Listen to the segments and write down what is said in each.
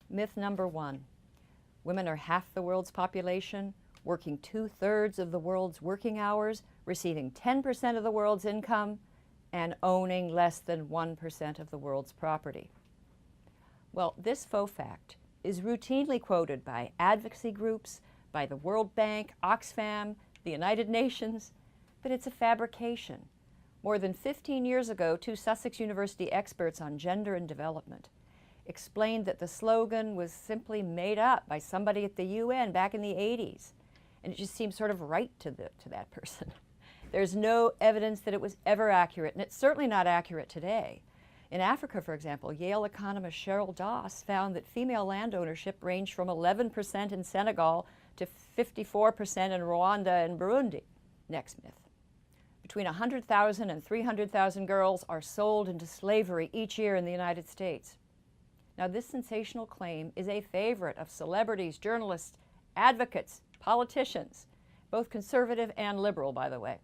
Myth number 1. Women are half the world's population, working 2/3 of the world's working hours, receiving 10% of the world's income, and owning less than 1% of the world's property. Well, this faux fact is routinely quoted by advocacy groups, by the World Bank, Oxfam, the United Nations, but it's a fabrication. More than 15 years ago, 2 Sussex University experts on gender and development explained that the slogan was simply made up by somebody at the UN back in the 80s. And it just seems sort of right to that person. There's no evidence that it was ever accurate, and it's certainly not accurate today. In Africa, for example, Yale economist Cheryl Doss found that female land ownership ranged from 11% in Senegal to 54% in Rwanda and Burundi. Next myth. Between 100,000 and 300,000 girls are sold into slavery each year in the United States. Now, this sensational claim is a favorite of celebrities, journalists, advocates, politicians, both conservative and liberal, by the way.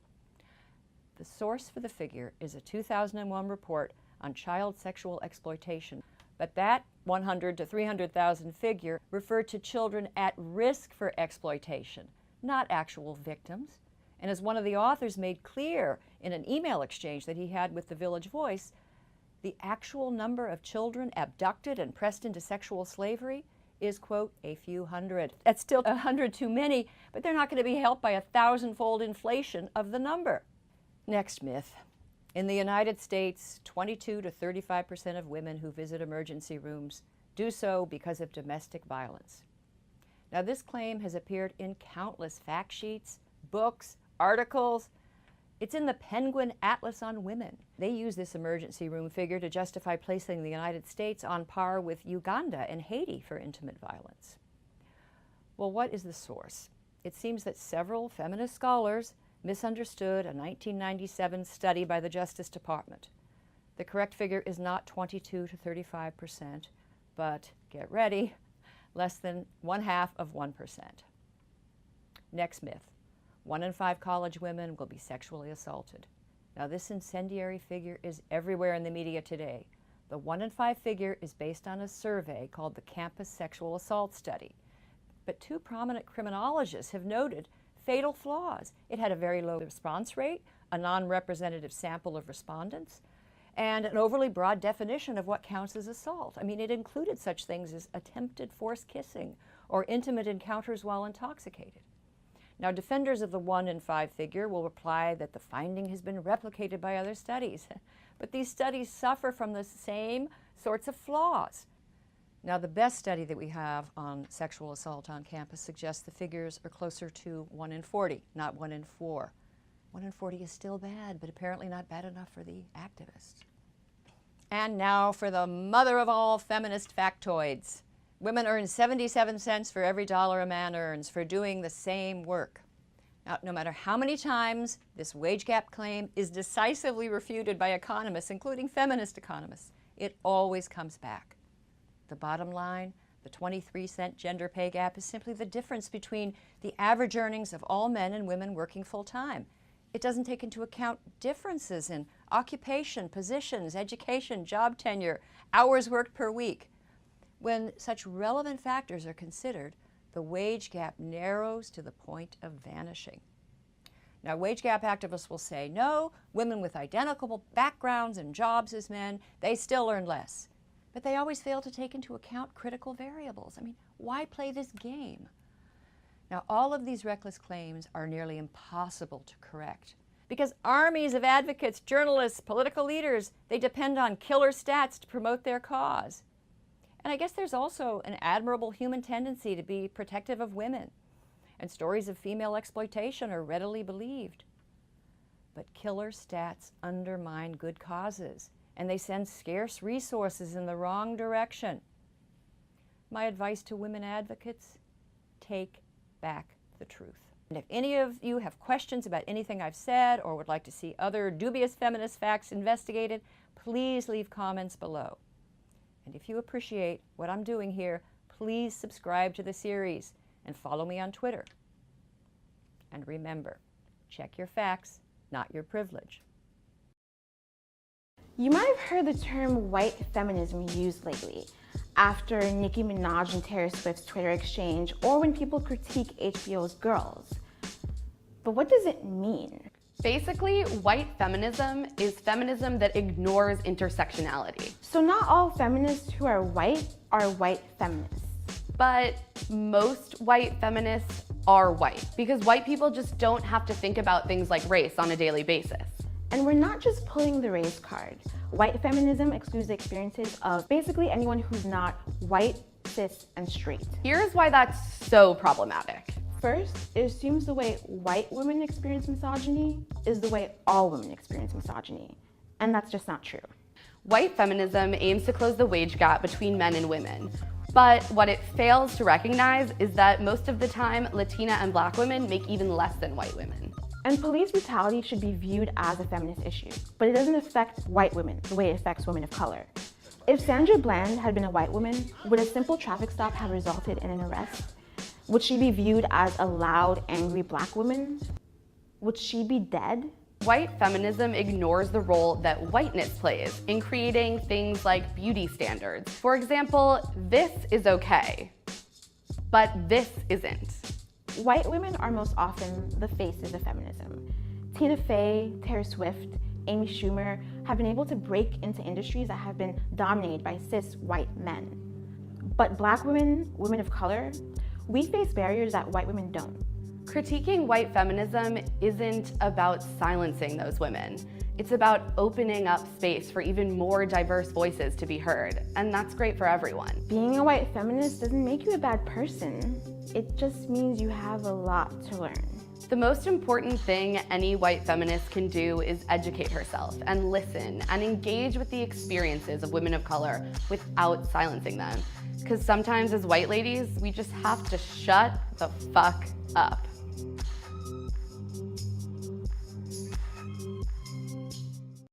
The source for the figure is a 2001 report on child sexual exploitation, but that 100 to 300,000 figure referred to children at risk for exploitation, not actual victims. And as one of the authors made clear in an email exchange that he had with the Village Voice, the actual number of children abducted and pressed into sexual slavery is, quote, a few hundred. That's still 100 too many, but they're not going to be helped by a 1,000-fold inflation of the number. Next myth. In the United States, 22 to 35% of women who visit emergency rooms do so because of domestic violence. Now, this claim has appeared in countless fact sheets, books, articles. It's in the Penguin Atlas on Women. They use this emergency room figure to justify placing the United States on par with Uganda and Haiti for intimate violence. Well, what is the source? It seems that several feminist scholars misunderstood a 1997 study by the Justice Department. The correct figure is not 22 to 35%, but get ready, less than 1/2%. Next myth. 1 in 5 college women will be sexually assaulted. Now, this incendiary figure is everywhere in the media today. The 1 in 5 figure is based on a survey called the Campus Sexual Assault Study. But 2 prominent criminologists have noted fatal flaws. It had a very low response rate, a non-representative sample of respondents, and an overly broad definition of what counts as assault. I mean, it included such things as attempted forced kissing or intimate encounters while intoxicated. Now, defenders of the 1 in 5 figure will reply that the finding has been replicated by other studies, but these studies suffer from the same sorts of flaws. Now, the best study that we have on sexual assault on campus suggests the figures are closer to 1 in 40, not 1 in 4. 1 in 40 is still bad, but apparently not bad enough for the activists. And now for the mother of all feminist factoids. Women earn 77 cents for every dollar a man earns for doing the same work. Now, no matter how many times this wage gap claim is decisively refuted by economists, including feminist economists, it always comes back. The bottom line, the 23-cent gender pay gap is simply the difference between the average earnings of all men and women working full-time. It doesn't take into account differences in occupation, positions, education, job tenure, hours worked per week. When such relevant factors are considered, the wage gap narrows to the point of vanishing. Now, wage gap activists will say, no, women with identical backgrounds and jobs as men, they still earn less. But they always fail to take into account critical variables. I mean, why play this game? Now, all of these reckless claims are nearly impossible to correct because armies of advocates, journalists, political leaders, they depend on killer stats to promote their cause. And I guess there's also an admirable human tendency to be protective of women, and stories of female exploitation are readily believed. But killer stats undermine good causes, and they send scarce resources in the wrong direction. My advice to women advocates, take back the truth. And if any of you have questions about anything I've said or would like to see other dubious feminist facts investigated, please leave comments below. And if you appreciate what I'm doing here, please subscribe to the series and follow me on Twitter. And remember, check your facts, not your privilege. You might have heard the term white feminism used lately. after Nicki Minaj and Taylor Swift's Twitter exchange, or when people critique HBO's Girls. But what does it mean? Basically, white feminism is feminism that ignores intersectionality. So not all feminists who are white feminists. But most white feminists are white, because white people just don't have to think about things like race on a daily basis. And we're not just pulling the race card. White feminism excludes the experiences of basically anyone who's not white, cis, and straight. Here's why that's so problematic. First, it assumes the way white women experience misogyny is the way all women experience misogyny. And that's just not true. White feminism aims to close the wage gap between men and women. But what it fails to recognize is that most of the time, Latina and Black women make even less than white women. And police brutality should be viewed as a feminist issue, but it doesn't affect white women the way it affects women of color. If Sandra Bland had been a white woman, would a simple traffic stop have resulted in an arrest? Would she be viewed as a loud, angry Black woman? Would she be dead? White feminism ignores the role that whiteness plays in creating things like beauty standards. For example, this is okay, but this isn't. White women are most often the faces of feminism. Tina Fey, Taylor Swift, Amy Schumer have been able to break into industries that have been dominated by cis white men. But Black women, women of color, we face barriers that white women don't. Critiquing white feminism isn't about silencing those women. It's about opening up space for even more diverse voices to be heard, and that's great for everyone. Being a white feminist doesn't make you a bad person. It just means you have a lot to learn. The most important thing any white feminist can do is educate herself and listen and engage with the experiences of women of color without silencing them. Because sometimes as white ladies, we just have to shut the fuck up.